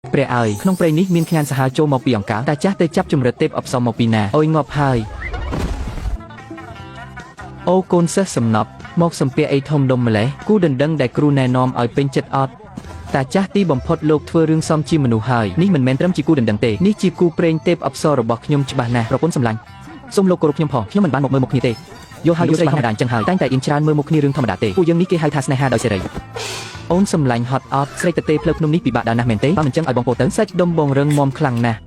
ព្រះអើយក្នុងព្រៃនេះមានខ្ញានសាហាវចូលមកពីអង្ការតាចាស់ទៅចាប់ជំរិតទេពអប្សរមកពីណាអុយងាប់ហើយអូកូនសិស្សសំណប់មកសំពាអីធំដុំម្លេះគូដណ្ដឹងដែលគ្រូណែនាំឲ្យពេញចិត្តអត់តាចាស់ទីបំផុតលោកធ្វើរឿងសំជាមនុស្សហើយនេះមិនមែនត្រឹមជាគូដណ្ដឹងទេនេះជាគូព្រេងទេពអប្សររបស់ខ្ញុំច្បាស់ណាស់ប្រពន្ធសម្លាញ់សូមលោកគោរពខ្ញុំផងខ្ញុំមិនបានមកមើលមុខគ្នាទេយកហើយយកស្រីធម្មតាអញ្ចឹងហើយតែងតែអ៊ីនច្រើនមើលមុខគ្នារឿងធម្មតាទេពួកយើងនេះគេហៅថាស្នេហាដោយសេរីអូនសម្លាញ់ហត់អត់ស្រីទៅទេផ្លូវភ្នំនេះពិបាកដល់ណាស់មែនទេបើមិនចឹងឲ្យបងពោទៅសាច់ដុំបងរឹងមុំខ្លាំងណាស់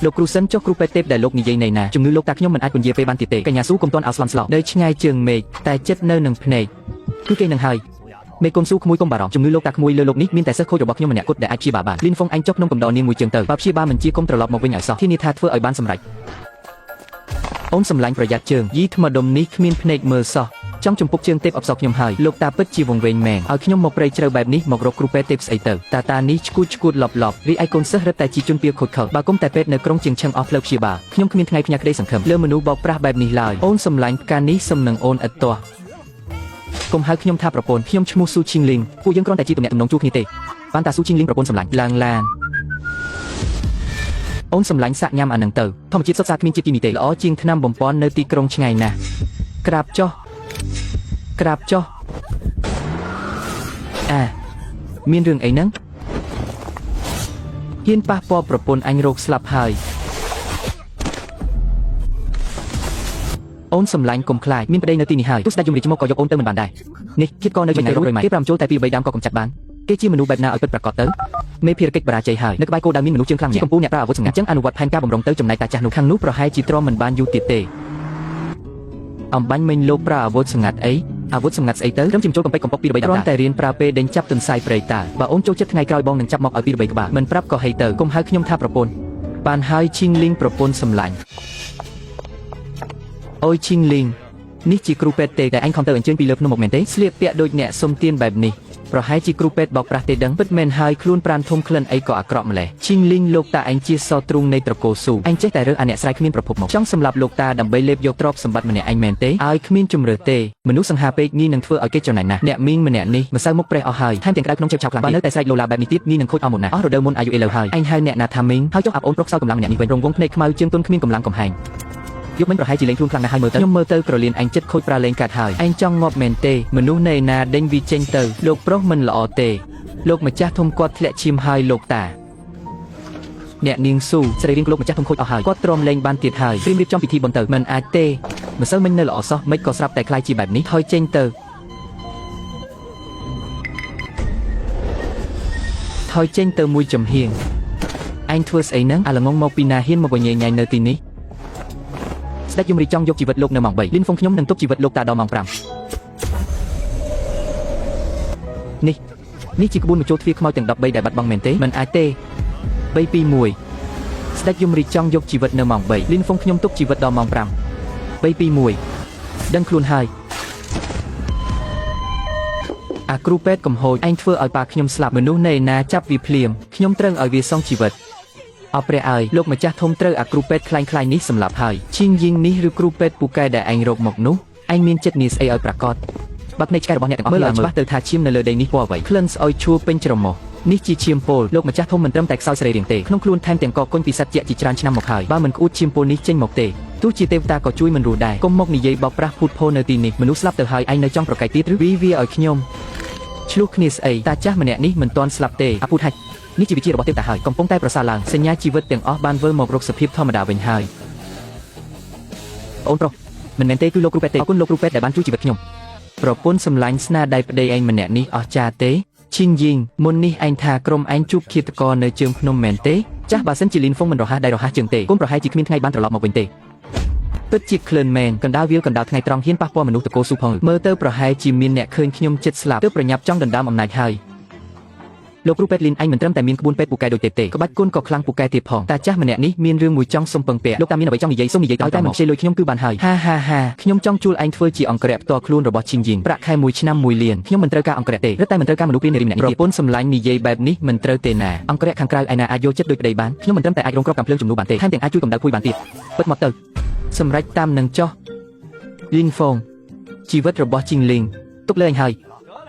លោកគ្រូសិនចុះគ្រូពេទ្យទេពដែលលោកនិយាយនៃណាជំងឺលោកតាខ្ញុំមិនអាចពន្យាពេលបានទៀតទេកញ្ញាស៊ូកុំទាន់ឲ្យស្លន់ស្លោនៅឆ្ងាយជើងមេឃតែចិត្តនៅនឹងភ្នែកគឺគេនឹងហើយមេកុំស៊ូក្មួយកុំបារម្ភជំងឺលោកតាក្មួយលើលោកនេះមានតែសិស្សខូចរបស់ខ្ញុំម្នាក់គត់ដែលអាចព្យាបាលបានលីនហ្វុងអញចុះក្នុងកំដរនាងមួយជើងទៅបើព្យាបាលមិនជាកុំត្រឡប់មកវិញឲ្យសោះធានាថាធ្វើឲ្យបានសម្រេចអូនសម្លាញ់ប្រយ័ត្នជើងយីថ្មដុំនេះគ្មានភ្នែកមើលសោះចង់ចំពុកជើងទេពអប្សរខ្ញុំហើយលោកតាពិតជាវង្វេងមែនឲ្យខ្ញុំមកព្រៃជ្រៅបែបនេះមករកគ្រូពេទ្យទេពស្អីទៅតានេះឈួតលប់រីឯកូនសិស្សរឹតតែជាជនពៀខូចខើបើគុំតែពេទ្យនៅក្រុងជាងឆឹងអស់ផ្លូវព្យាបាលខ្ញុំគ្មានថ្ងៃផ្ញើក្តីសង្ឃឹមលើមនុស្សបោកប្រាស់បែបនេះឡើយអូនសម្លាញ់ផ្កានេះសំនឹងអូនឥតទាស់កុំហៅខ្ញុំថាប្រពន្ធខ្ញុំឈ្មោះស៊ូឈីងលីងពួកយើងគ្រាន់តែជាទំនាក់ទំនងជួបគ្នាទេបានតាស៊ូឈីងលីងប្រពន្ធសម្លាញ់ឡើងឡានអូនសម្លាញ់សាក់ញ៉ាំអានឹងទៅធម្មជាតិសុទ្ធសាធគ្មានជាតិគីមីទេល្អជាងថ្នាំបំពន់នៅទីក្រុងឆ្ងាយណាស់ក្រាបចុះមានរឿងអីហ្នឹងហ៊ានប៉ះពាល់ប្រពន្ធអញរោគស្លាប់ហើយអូនសម្លាញ់កុំខ្លាចមានប្តីនៅទីនេះហើយទោះស្ដេចយមរាជមកក៏យកអូនទៅមិនបានដែរនេះគិតក៏នៅឆ្ងាយរយម៉ៃគេប្រាំចូលតែពី3ដើមក៏កំចាត់បានគេជាមនុស្សបែបណាឲ្យពិតប្រាកដទៅមេភារកិច្ចបរាជ័យហើយនៅក្បែរគោលដៅមានមនុស្សជើងខ្លាំងជាកំពូលអ្នកប្រើអាវុធសម្ងាត់ចឹងអនុវត្តផែនការបំរុងទៅចំណែកតាចាស់នោះខាងនោះប្រហែលជាទ្រាំមិនបានយូរទៀតទេអំបាញ់មិញលោកប្រើអាវុធសម្ងាត់អីអាវុធសម្ងាត់ស្អីទៅត្រឹមជំចូលកំពេចកំប៉ុកពីរបីដងតែរៀនប្រើពេលដេញចាប់ទន្សាយព្រៃតាបើអូនចូលចិត្តថ្ងៃក្រោយបងនឹងចាប់មកឲ្យពីរបីក្បាលមិនប្រាប់ក៏ហីទៅកុំហៅខ្ញុំថាប្រពន្ធបានហើយឈីងលីងប្រពន្ធសម្លាញ់អូយឈីងលីងនេះជាគ្រូពេទ្យទេតែអញខំទៅអញ្ជើញពីលើភ្នំមកមែនទេស្លៀកពាក់ដូចអ្នកសុំទានបែបនេះប្រហែលជាគ្រូពេទ្យបោកប្រាស់ទេដឹងពិតមែនហើយខ្លួនប្រានធំក្លិនអីក៏អាក្រក់ម្លេះឈីងលីងលោកតាអញជាសទ្រូងនៃត្រកូលស៊ូអញចេះតែរើសអាអ្នកស្រ័យគ្មានប្រភពមកចង់សម្លាប់លោកតាដើម្បីលេបយកទ្រព្យសម្បត្តិម្នាក់អញមែនទេឲ្យគ្មានជំរឿទេមនុស្សសង្ហាពេកងាយនឹងធ្វើឲ្យគេចំណេញណាស់អ្នកមីងម្នាក់នេះម្សៅមុខប្រេះអស់ហើយថែមទាំងក្តៅក្នុងជើងឆាប់ខ្លាំងបើនៅតែស្រែកលោឡាបែបនេះទៀតងាយនឹងខូចអស់មុនណាអស់រដូវមុនអាយុឥឡូវហើយអញហៅអ្នកណាថាមីងហើយចុះអាប់អូនប្រុសសោយកម្លាំងម្នាក់នេះវិញរងវងភ្នែកខ្មៅជាងទុនគ្មានកម្លាំងកំហែងយកមិញប្រហែលជាលេងខ្លួនខ្លាំងណាស់ហើយមើលទៅខ្ញុំមើលទៅក្រលៀនអញចិត្តខូចប្រាលេងកាត់ហើយអញចង់ងាប់មែនទេមនុស្សណែណាដេញវាចេញទៅលោកប្រុសមិនល្អទេលោកម្ចាស់ធំគាត់ធ្លាក់ឈាមហើយលោកតាអ្នកនាងស៊ូស្រីរៀងលោកម្ចាស់ធំខូចអស់ហើយគាត់ទ្រាំលេងបានទៀតហើយព្រៀមរៀបចំពិធីបុណ្យទៅមិនអាចទេម្សិលមិញនៅល្អសោះមិនក៏ស្រាប់តែខ្លាយជាបែបនេះថយចេញទៅមួយចំហៀងអញធ្វើស្អីហ្នឹងអាល្ងងមកពីណាហ៊ានមកញ៉ៃញ៉ៃនៅទីនេះស្ដេចយមរាជចង់យកជីវិតលោកនៅម៉ោង3លីនហ្វុងខ្ញុំនឹងទុកជីវិតលោកតាដល់ម៉ោង5នេះជាក្បួនបញ្ចូលទ្វារខ្មោចទាំង13ដែលបាត់បង់មែនទេមិនអាចទេ3 2 1ស្ដេចយមរាជចង់យកជីវិតនៅម៉ោង3លីនហ្វុងខ្ញុំទុកជីវិតដល់ម៉ោង5 3 2 1ដឹងខ្លួនហើយអាគ្រូពេទ្យកំហូចឯងធ្វើឲ្យប៉ាខ្ញុំស្លាប់មនុស្សណែណាចាប់វាភ្លាមខ្ញុំត្រូវឲ្យវាសងជីវិតអព្រះអើយលោកម្ចាស់ធំត្រូវអាគ្រូពេទ្យខ្លាញ់នេះសម្លាប់ហើយឈីងយីងនេះឬគ្រូពេទ្យពូកែដែលឯងរកមកនោះឯងមានចិត្តនាស្អីឲ្យប្រាកដបាត់ភ្នែកឆ្កែរបស់អ្នកទាំងអស់មើលឲ្យច្បាស់ទៅថាឈាមនៅលើដីនេះពណ៌អ្វីក្លិនស្អុយឈួរពេញច្រមុះនេះជាឈាមពោលលោកម្ចាស់ធំមិនត្រឹមតែខ្សោយសរីរាង្គទេក្នុងខ្លួនថែមទាំងកកុញពីសត្វជាជាច្រើនឆ្នាំមកហើយបើមិនក្អួតឈាមពោលនេះចេញមកទេទោះជាទេវតាក៏ជួយមិនរស់ដែរកុំមកនិយាយបោកប្រាស់ភូតភរនៅទីនេះមនុស្សស្លាប់ទៅហើយឯងនៅចង់ប្រកែកទៀតឬវាឲ្យខ្ញុំឆ្លោះគ្នាស្អីតាចាស់ម្នាក់នេះមិនទាន់ស្លាប់ទេអាពូតហាច់នេះជាវិជារបស់ទេវតាហើយកំពុងតែប្រសើរឡើងសញ្ញាជីវិតទាំងអស់បានវិលមករកសភាពធម្មតាវិញហើយអូនប្រុសមិនមែនទេគឺលោកគ្រូពេទ្យទេអរគុណលោកគ្រូពេទ្យដែលបានជួយជីវិតខ្ញុំប្រពន្ធសម្លាញ់ស្នាដៃប្តីឯងម្នាក់នេះអស់ចាទេឈីងយីងមុននេះឯងថាក្រុមឯងជួបឃាតករនៅជើងភ្នំមែនទេចាស់បើសិនជាលីនហ្វុងមិនរហ័សដៃរហ័សជើងទេគុំប្រហែលជាគ្មានថ្ងៃបានត្រឡប់មកវិញទេពិតជាក្លិនមែនកណ្ដាលវាលកណ្ដាលថ្ងៃត្រង់ហ៊ានប៉ះពាល់មនុស្សតកូស៊ូផងមើលទៅប្រហែលជាមានអ្នកឃើញខ្ញុំចិត្តស្លាប់ទើបប្រញាប់ចង់ដណ្ដើមអំណាចហើយលោកគ្រូពេទ្យលីនអញមិនត្រឹមតែមានក្បួនពេទ្យពូកែដូចទេក្បាច់គុណក៏ខ្លាំងពូកែទៀតផងតាចាស់ម្នាក់នេះមានរឿងមួយចង់សុំពឹងពាក់លោកតាមានអ្វីចង់និយាយសុំនិយាយទៅតែមិនខ្ជិលលុយខ្ញុំគឺបានហើយហាខ្ញុំចង់ជួលឯងធ្វើជាអង្គរៈផ្ទាល់ខ្លួនរបស់ឈីងយីងប្រាក់ខែ1ឆ្នាំ1លានខ្ញុំមិនត្រូវការអង្គរៈទេរឹតតែមិនត្រូវការមនុស្សព្រាននារីម្នាក់នេះទៀតប្រពន្ធសម្លាញ់និយាយបែបនេះមិនត្រូវទេណាអង្គរៈខាងក្រៅឯណាអាចយកចិត្តដូចប្តីបានខ្ញុំមិនត្រឹមតែអាចរងគ្រាប់កាំភ្លើងជំនួសបានទេថែមទាំងអាចជួយកម្ដៅភួយបានទៀតពិតមកទៅសម្រេចតាមនឹងចោះលីនហ្វុងជីវិតរបស់ឈីងលីងទុកលើឯងហើយ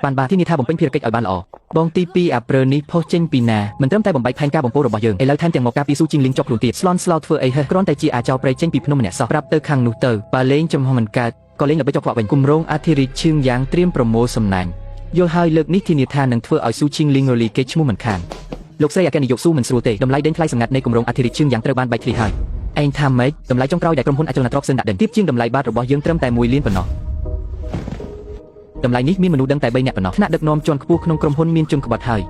បានបាទទីនេះថាបំពេញភារកិច្ចឲ្យបានល្អបងទី2អាព្រើនេះផុសចេញពីណាមិនត្រឹមតែបំបែកផែនការបំពោរបស់យើងឥឡូវថែមទាំងមកការពីស៊ូជីងលីងជាប់ខ្លួនទៀតស្លន់ស្លោធ្វើអីហេះគ្រាន់តែជាអាចោប្រៃចេញពីភ្នំម្នាក់សោះប្រាប់ទៅខាងនោះទៅបើលេងចំហមិនកើតក៏លេងដើម្បីចុកខ្វាក់វិញគម្រោងអធិរិទ្ធឈឿងយ៉ាងត្រៀមប្រមូលសំណាញ់យល់ហើយលើកនេះធានាថានឹងធ្វើឲ្យស៊ូជីងលីងរលីគេឈ្មោះមិនខានលោកស្រីអគ្គនាយកស៊ូមិនស្រួលទេតម្លៃដេញថ្លៃសម្ងាត់នៃគម្រោងអធិរិទ្ធឈឿងយ៉ាងត្រូវបានបែកធ្លាយហើយឯងថាម៉េចតម្លៃចុងក្រោយដែលក្រុមហ៊ុនអចលនទ្រព្យសិនដាក់ដេញទាបជាងតម្លៃបាតរបស់យើងត្រឹមតែ1លានប៉ុណ្ណោះតម្លៃនេះមានមនុស្សដឹងតែ3នាក់ប៉ុណ្ណោះថ្នាក់ដឹកនាំជាន់ខ្ពស់ក្នុងក្រុមហ៊ុនមានជនក្បត់ហើយ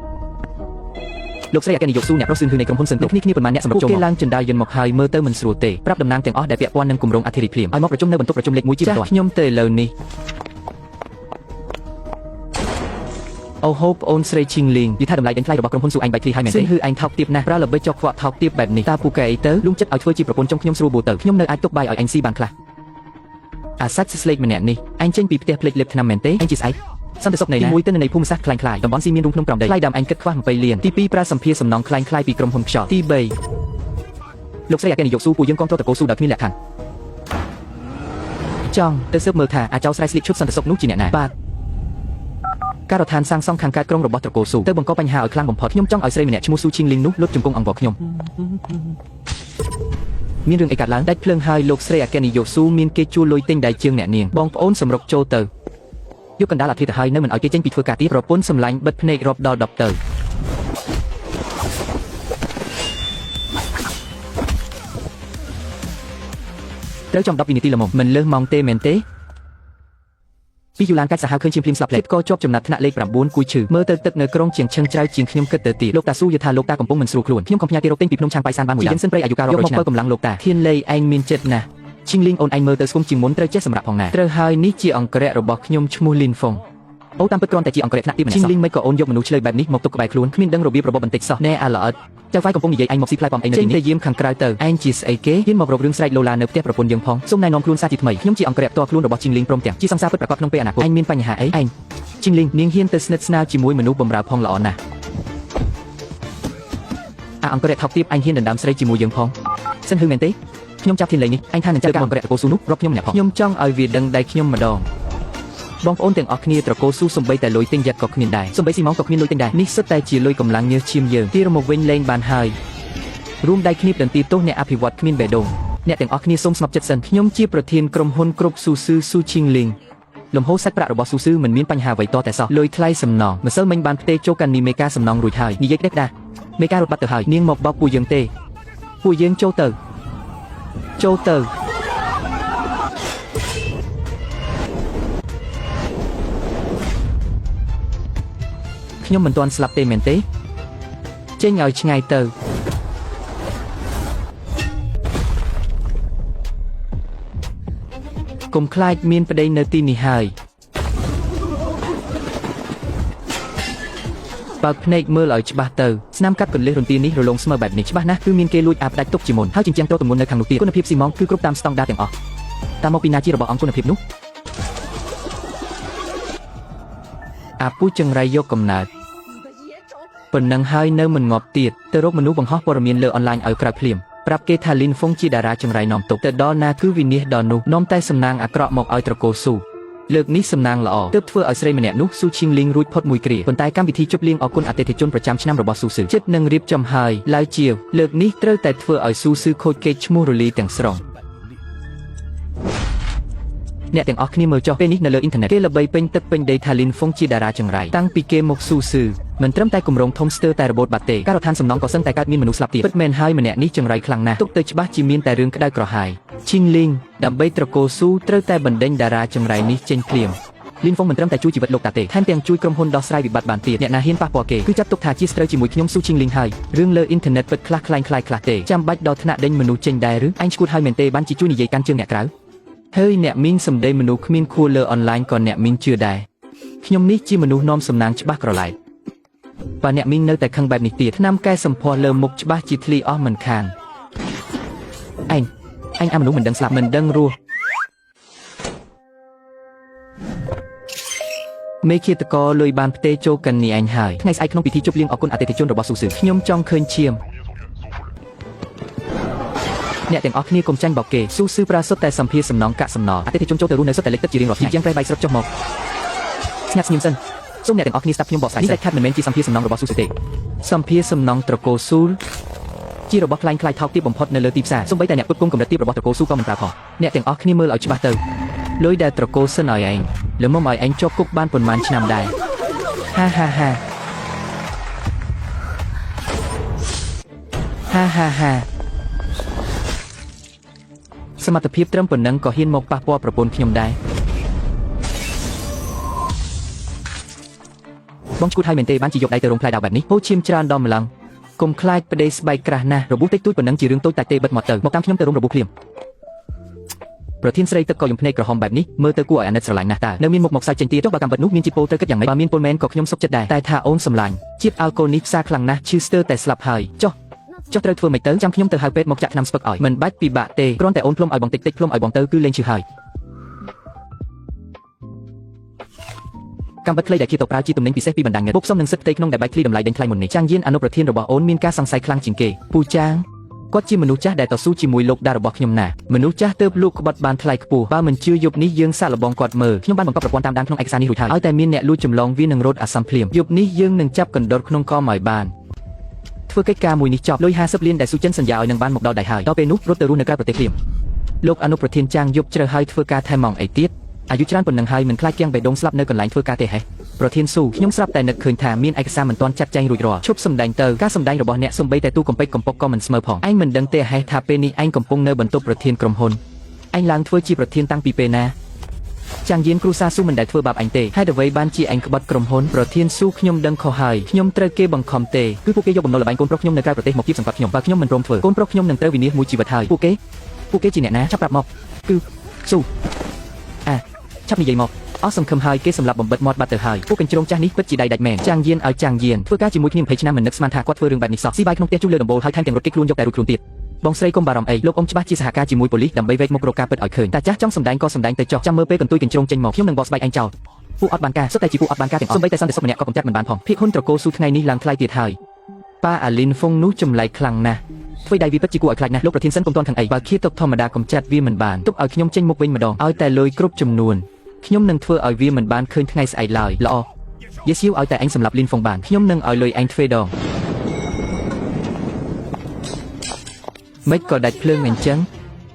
លោកស្រីអគ្គនាយកស៊ូអ្នករស់ស៊ឿនគឺនៃក្រុមហ៊ុនសិនទេគ្នាប៉ុន្មានអ្នកសម្រាប់ចូលមកគេឡើងចិនដាយយន្តមកហើយមើលទៅមិនស្រួលទេប្រាប់តំណាងទាំងអស់ដែលពាក់ព័ន្ធនឹងគម្រោងអធិរិទ្ធភ្លាមឲ្យមកប្រជុំនៅបន្ទប់ប្រជុំលេខ1ជាបន្ទាន់ខ្ញុំទៅឥឡូវនេះអូហូបអូនស្រីឈីងលីងនិយាយថាតម្លៃដេញថ្លៃរបស់ក្រុមហ៊ុនស៊ូអញបែកធ្លាយហើយមែនទេគឺអញថោកទាបណាស់ប្រើល្បិចចុកខ្វក់ថោកទាបបែបនេះតើពូកែអីទៅលុំចិត្តឲ្យធ្វើជាប្រពន្ធចុងខ្ញុំស្រួលបួទៅខ្ញុំនៅអាចទុកបាយឲ្យអញស៊ីបានខ្លះអាសាច់ស្លេកម្នាក់នេះអញចេញពីផ្ទះភ្លេចលេបថ្នាំមែនទេអញជាស្អែកសន្តិសុខនៃ1ទៅនៅនៃភូមិសាស្ត្រខ្លាំងខ្លាយតំបន់ស៊ីមានរូងភ្នំក្រំដីថ្លៃដើមអញគិតខ្វះ20លានទី2ប្រើសម្ភារសំណងខ្លាំងខ្លាយពីក្រុមហ៊ុនខ្យល់ទី3លោកស្រីអគ្គនាយកស៊ូពួកយើងកងទ័ពតកោស៊ូដល់គ្មានលក្ខខណ្ឌចង់ទៅស៊ើបមើលថាអាចោស្រ័យស្លៀកឈុតសន្តិសុខនោះជាអ្នកណាបាទការដ្ឋានសាងសង់ខាងកើតក្រុងរបស់ត្រកូលស៊ូទៅបង្កបញ្ហាឲ្យខ្លាំងបំផុតខ្ញុំចង់ឲ្យស្រីម្នាក់ឈ្មោះស៊ូឈីងលីងនោះលុតជង្គង់អង្គខ្ញុំមានរឿងអីកើតឡើងដាច់ភ្លើងហើយលោកស្រីអគ្គនាយកស៊ូមានគេជួលលុយទិញដៃជើងអ្នកនាងបងប្អូនសម្រុកចូលទៅយកកណ្ដាលអធិទៅហើយនៅមិនឲ្យគេចេញពីធ្វើការទៀតប្រពន្ធសម្លាញ់បិទភ្នែករាប់ដល់10ទៅត្រូវចំ10វិនាទីល្មមមិនលើសម៉ោងទេមែនទេពីយូឡានកាច់សាហាវឃើញជាភ្លាមស្លាប់ផ្លេតក៏ជាប់ចំណាត់ថ្នាក់លេខ9គួយឈឺមើលទៅទឹកនៅក្រុងជាងឈឹងច្រៅជាងខ្ញុំគិតទៅទៀតលោកតាស៊ូយល់ថាលោកតាកំពុងមិនស្រួលខ្លួនខ្ញុំកំផ្ញើគេរកទិញពីភ្នំឆាងប៉ៃសានបានមួយយ៉ាងសិនព្រៃអាយុកាលរាប់រយឆ្នាំយកមកបើកម្លាំងលោកតាធានលេឯងមានចិត្តណាស់ឈីងលីងអូនឯងមើលទៅស្គមជាងមុនត្រូវចេះសម្រាប់ផងណាត្រូវហើយនេះជាអង្គរៈរបស់ខ្ញុំឈ្មោះលីនហ្វុងអូតាមពិតគ្រាន់តែជាអង្គរៈថ្នាក់ទីម្នាក់សោះឈីងលីងមិនក៏អូនយកមនុស្សឆ្លើយបែបនេះមកទុកក្បែរខ្លួនគ្មានដឹងរបៀបរបបបន្តិចសោះណែអាល្អិតចៅហ្វាយកំពុងនិយាយអញមកស៊ីផ្លែប៉ំអីនៅទីនេះចេញទៅយាមខាងក្រៅទៅឯងជាស្អីគេហ៊ានមករករឿងស្រែកឡូឡានៅផ្ទះប្រពន្ធយើងផងសូមណែនាំខ្លួនសារជាថ្មីខ្ញុំជាអង្គរៈផ្ទាល់ខ្លួនរបស់ឈីងលីងព្រមទាំងជាសង្សារពិតប្រាកដក្នុងពេលអនាគតឯងមានបញ្ហាអីឯងឈីងលីងនាងហ៊ានទៅស្និទ្ធស្នាលជាមួយមនុស្សបម្រើផងល្អណាស់អង្គរៈថោកទាបអញហ៊ានដណ្ដើមស្រីជាមួយយើងផងសិនហឺមែនទេខ្ញុំចាប់ធានលេងនេះអញថានឹងចាត់ការអង្គរៈត្រកូលស៊ូនោះរាប់ខ្ញុំម្នាក់ផងខ្ញុំចង់ឲ្យវាដឹងដៃខ្ញុំម្ដងបងប្អូនទាំងអស់គ្នាត្រកូលស៊ូសំបីតែលុយទិញយ៉ាត់ក៏គ្មានដែរសំបីស៊ីម៉ងក៏គ្មានលុយទិញដែរនេះសុទ្ធតែជាលុយកម្លាំងញើសឈាមយើងទីរមកវិញលេងបានហើយរួមដៃគ្នាដន្ទីទោសអ្នកអភិវឌ្ឍគ្មានបេះដូងអ្នកទាំងអស់គ្នាសូមស្ងប់ចិត្តសិនខ្ញុំជាប្រធានក្រុមហ៊ុនគ្រប់ស៊ូស៊ឺស៊ូឈីងលីងលំហូរសាច់ប្រាក់របស់ស៊ូស៊ឺមិនមានបញ្ហាអ្វីតតែសោះលុយថ្លៃសំណងម្សិលមិញបានផ្ទេរចូលកាន់នីមេការសំណងរួចហើយនិយាយក្តេកដាមេការរត់បាត់ទៅហើយនាងមកបោកពួកយើងទេពួកយើងចូលទៅខ្ញុំមិនទាន់ស្លាប់ទេមែនទេចេញឲ្យឆ្ងាយទៅកុំខ្លាចមានប្តីនៅទីនេះហើយបើកភ្នែកមើលឲ្យច្បាស់ទៅស្នាមកាត់កន្លឹះរន្ទានេះរលោងស្មើបែបនេះច្បាស់ណាស់គឺមានគេលួចអាផ្ដាច់ទុកជាមុនហើយជញ្ជាំងតទម្ងន់នៅខាងនោះទៀតគុណភាពស៊ីម៉ងគឺគ្រប់តាមស្តង់ដារទាំងអស់តាមមកពីណាជារបស់អង្គគុណភាពនោះអាពូចង្រៃយកកំណើតប៉ុណ្ណឹងហើយនៅមិនងាប់ទៀតទៅរកមនុស្សបង្ហោះព័ត៌មានលើអនឡាញឲ្យក្រៅភ្លាមប្រាប់គេថាលីនហ្វុងជាតារាចង្រៃនាំទុកទៅដល់ណាគឺវិនិច្ឆ័យដល់នោះនាំតែសំណាងអាក្រក់មកឲ្យត្រកូលស៊ូលើកនេះសំណាងល្អទើបធ្វើឲ្យស្រីម្នាក់នោះស៊ូឈីងលីងរួចផុតមួយគ្រាប៉ុន្តែកម្មវិធីជប់លៀងអគុណអតិថិជនប្រចាំឆ្នាំរបស់ស៊ូស៊ឺចិត្តនឹងរៀបចំហើយឡើយជាលើកនេះត្រូវតែធ្វើឲ្យស៊ូស៊ឺខូចកេរ្តិ៍ឈ្មោះរលីទាំងស្រុងអ្នកទាំងអស់គ្នាមើលចុះពេលនេះនៅលើអ៊ីនធឺណិតគេល្បីពេញទឹកពេញដីថាលីនហ្វុងជាតារាចង្រៃតាំងពីគេមកស៊ូស៊ឺមិនត្រឹមតែគម្រោងធំស្ទើរតែរបូតបាត់ទេការដ្ឋានសំណងក៏សឹងតែកើតមានមនុស្សស្លាប់ទៀតពិតមែនហើយម្នាក់នេះចង្រៃខ្លាំងណាស់ទុកទៅច្បាស់ជាមានតែរឿងក្តៅក្រហាយឈីងលីងដើម្បីត្រកូលស៊ូត្រូវតែបណ្ដេញតារាចង្រៃនេះចេញភ្លាមលីនហ្វុងមិនត្រឹមតែជួយជីវិតលោកតាទេថែមទាំងជួយក្រុមហ៊ុនដោះស្រាយវិបត្តិបានទៀតអ្នកណាហ៊ានប៉ះពាល់គេគឺចាត់ទុកថាជាស្ត្រូវជាមួយខ្ញុំស៊ូឈីងលីងហើយរឿងលើអ៊ីនធឺណិតពិតខ្លះខ្លាំងខ្លះទេចាំបាច់ដល់ថ្នាក់ដេញមនុស្សចេញដែរឬអញឈួតហើយមែនទេបានជាជួយនិយាយកាន់ជើងអ្នកក្រៅហើយអ្នកមីងសំដីមនុស្សគ្មានខួរលើអនឡាញក៏អ្នកមីងជឿដែរខ្ញុំនេះជាមនុស្សនាំសំណាងច្បាស់ក្រឡែកបើអ្នកមីងនៅតែខឹងបែបនេះទៀតថ្នាំកែសម្ផស្សលើមុខច្បាស់ជាធ្លីអស់មិនខានឯងអាមនុស្សមិនដឹងស្លាប់មិនដឹងរស់មេឃាតកលុយបានផ្ទេរចូលកាន់នេះឯងហើយថ្ងៃស្អែកក្នុងពិធីជប់លៀងអគុណអតិថិជនរបស់ស៊ូស៊ឺខ្ញុំចង់ឃើញឈាមអ្នកទាំងអស់គ្នាកុំចាញ់បោកគេស៊ូស៊ឺប្រើសុទ្ធតែសម្ភារសំណងកាក់សំណល់អតិថិជនចូលទៅរស់នៅសុទ្ធតែលេខទឹកជារៀងរាល់ថ្ងៃជាងប្រេះបាយស្រុតចុះមកស្ងាត់ស្ងៀមសិន សូមអ្នកទាំងអស់គ្នាស្ដាប់ខ្ញុំបកស្រាយនេះតែខាត់មិនមែនជាសម្ភារសំណងរបស់ស៊ូទេសម្ភារសំណងត្រកូលស៊ូលជារបស់ខ្លែងខ្លាយថោកទាបបំផុតនៅលើទីផ្សារសូម្បីតែអ្នកផ្គត់ផ្គង់កម្រិតទាបរបស់ត្រកូលស៊ូក៏មិនប្រើផងអ្នកទាំងអស់គ្នាមើលឲ្យច្បាស់ទៅលុយដែលត្រកូលសិនឲ្យឯងលើមុំឲ្យឯងជាប់គុកបានប៉ុន្មានឆ្នាំដែរហាហាហាហាហាហាសមត្ថភាពត្រឹមប៉ុណ្ណឹងក៏ហ៊ានមកប៉ះពាល់ប្រពន្ធខ្ញុំដែរបងឈួតឲ្យមែនទេបានជាយកដៃទៅរោងផ្លែដៅបែបនេះហូរឈាមច្រើនដល់ម្លឹងកុំខ្លាចប្តីស្បែកក្រាស់ណាស់របួសតិចតួចប៉ុណ្ណឹងជារឿងតូចតាចទេបិទមកទៅមកតាមខ្ញុំទៅរោងរបួសភ្លាមប្រធានស្រីទឹកក៏យំភ្នែកក្រហមបែបនេះមើលទៅគួរឲ្យអាណិតស្រឡាញ់ណាស់តើនៅមានមុខមកសាច់ចេញទៀតចុះបើកម្មបិតនោះមានជាពោលត្រូវគិតយ៉ាងម៉េចបើមានពលមែនក៏ខ្ញុំសុខចិត្តដែរតែថាអូនសម្លាញ់ជាតិអាល់កុលនេះផ្សារខ្លាំងណាស់ឈឺស្ទើរតែស្លាប់ហើយចុះត្រូវធ្វើម៉េចទៅចាំខ្ញុំទៅហៅពេទ្យមកចាក់ថ្នាំស្ពឹកឲ្យមិនបាច់ពិបាកទេគ្រាន់តែអូនផ្លុំឲ្យបងតិចផ្លុំឲ្យបងទៅគឺលេងឈឺហើយកម្មបិតខ្លីដែលគេទៅប្រើជាទំនិញពិសេសពីបណ្ដាញពុកសុំនឹងសិទ្ធផ្ទៃក្នុងដែលបែកឃ្លីតម្លៃដេញថ្លៃមុននេះចាងយានអនុប្រធានរបស់អូនមានការសង្ស័យខ្លាំងជាងគេពូចាងគាត់ជាមនុស្សចាស់ដែលតស៊ូជាមួយលោកដារបស់ខ្ញុំណាមនុស្សចាស់ទើបលោកក្បត់បានថ្លៃខ្ពស់បើមិនជឿយប់នេះយើងសាកល្បងគាត់មើលខ្ញុំបានបង្កប់ប្រព័ន្ធតាមដានក្នុងឯកសារនេះរួចហើយឲ្យតែមានអ្នកលួចចម្លងវានឹងរត់អាសន្នភ្លាមយប់នេះយើងនឹងចាប់កណ្ដុរក្នុងកមឲ្យបានធ្វើកិច្ចការមួយនេះចប់លុយ50លានដែលស៊ូចិនសន្យាឲ្យនឹងបានមកដល់ដៃហើយដល់ពេលនោះរត់ទៅរស់នៅក្រៅប្រទេសភ្លាមលោកអនុប្រធានចាងយប់ជ្រៅហើយធ្វើការថែម៉ងអីទៀតអាយុច្រើនប៉ុណ្ណឹងហើយមិនខ្លាចគៀងបេះដូងស្លាប់នៅកន្លែងធ្វើការទេហេប្រធានស៊ូខ្ញុំស្រាប់តែនឹកឃើញថាមានឯកសារមិនទាន់ចាត់ចែងរួចរាល់ឈប់សម្ដែងទៅការសម្ដែងរបស់អ្នកសំបីតែទូកំពេចកំប៉ុកក៏មិនស្មើផងឯងមិនដឹងទេហេថាពេលនេះឯងកំពុងនៅបន្ទប់ប្រធានក្រុមហ៊ុនឯងឡើងធ្វើជាប្រធានតាំងពីពេលណាចាងយានគ្រូសាស៊ូមិនដែលធ្វើបាបឯងទេហេតុអ្វីបានជាឯងក្បត់ក្រុមហ៊ុនប្រធានស៊ូខ្ញុំដឹងខុសហើយខ្ញុំត្រូវគេបង្ខំទេគឺពួកគេយកបំណុលល្បែងកូនប្រុសខ្ញុំនៅក្រៅប្រទេសមកគៀបសង្កត់ខ្ញុំបើខ្ញុំមិនព្រមធ្វើកូនប្រុសខ្ញុំនឹងត្រូវវិនាសមួយជីវិតហើយពួកគេជាអ្នកណាចាប់ប្រាប់មកគឺស៊ូឆាប់និយាយមកអស់សង្ឃឹមហើយគេសម្រាប់បំបិតមាត់បាត់ទៅហើយពួកកញ្ជ្រោងចាស់នេះពិតជាដៃដាច់មែនចាងយានឲ្យចាងយានធ្វើការជាមួយគ្នា20ឆ្នាំមិននឹកស្មានថាគាត់ធ្វើរឿងបែបនេះសោះស៊ីបាយក្នុងផ្ទះជួលលើដំបូលហើយថែមទាំងរត់គេចខ្លួនយកតែរួចខ្លួនទៀតបងស្រីកុំបារម្ភអីលោកអ៊ំច្បាស់ជាសហការជាមួយប៉ូលីសដើម្បីវែកមុខរកការពិតឲ្យឃើញតាចាស់ចង់សម្ដែងក៏សម្ដែងទៅចុះចាំមើលពេលកន្ទុយកញ្ជ្រោងចេញមកខ្ញុំនឹងបកស្បែកឯងចោលពួកអត់បានការសុទ្ធតែជាពួកអត់បានការទាំងអស់សូម្បីតែសន្តិសុខម្នាក់ក៏កំចាត់មិនបានផងភិកហ៊ុនត្រកូលស៊ូថ្ងៃនេះឡើងថ្លៃទៀតហើយប៉ាអាលីនហ្វុងនោះចម្លែកខ្លាំងណាស់ធ្វើដៃវាពិតជាគួរឲ្យខ្លាចណាស់លោកប្រធានសិនកុំទាន់ខឹងអីបើឃាតុកធម្មតាកំចាត់វាមិនបានទុកឲ្យខ្ញុំចេញមុខវិញម្ដងឲ្យតែលុយគ្រប់ចំនួនខ្ញុំនឹងធ្វើឲ្យវាមិនបានឃើញថ្ងៃស្អែកឡើយល្អយេសៀវឲ្យតែឯងសម្រាប់លីនហ្វុងបានខ្ញុំនឹងឲ្យលុយឯងទ្វេដងមិនក៏ដាច់ភ្លើងអញ្ចឹង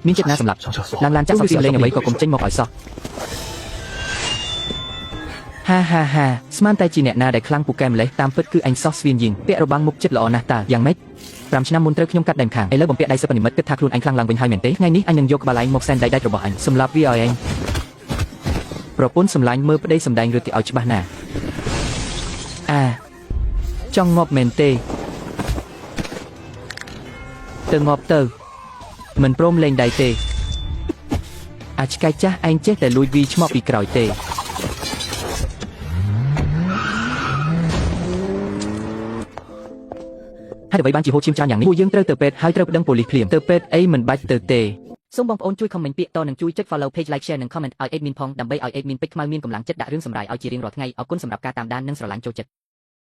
មានចិត្តណាសម្រាប់ឡើងឡានចាក់សំពីលេងអ្វីក៏កុំចេញមកឲ្យសោះហាហាហាស្មានតែជាអ្នកណាដែលខ្លាំងពូកែម្លេះតាមពិតគឺអញសោះស្វៀនយីងពាក់របាំងមុខចិត្តល្អណាស់តើយ៉ាងម៉េច5ឆ្នាំមុនត្រូវខ្ញុំកាត់ដៃម្ខាងឥឡូវបំពាក់ដៃសិបនិមិត្តគិតថាខ្លួនអញខ្លាំងឡើងវិញហើយមែនទេថ្ងៃនេះអញនឹងយកក្បាលឯងមកសែនដៃដាច់របស់អញសម្រាប់វាឲ្យឯងប្រពន្ធសម្លាញ់មើលប្តីសម្ដែងរត់ទៅឲ្យច្បាស់ណាចង់ងាប់មែនទេទៅងាប់ទៅមិនព្រមលេងដៃទេឆ្កែចាស់ឯងចេះតែលួចវីឆ្មក់ពីក្រោយទេហើយអ្វីបានជាហូរឈាមច្រើនយ៉ាងនេះពួកយើងត្រូវទៅពេទ្យហើយត្រូវប្តឹងប៉ូលីសភ្លាមទៅពេទ្យអីមិនបាច់ទៅទេសូមបងប្អូនជួយ comment ពាក្យតនិងជួយចុច follow page like share និង comment ឲ្យ admin ផងដើម្បីឲ្យ admin ពេជ្រខ្មៅមានកម្លាំងចិត្តដាក់រឿងសម្រាយឲ្យជារៀងរាល់ថ្ងៃអរគុណសម្រាប់ការតាមដាននិងស្រឡាញ់ចូលចិត្ត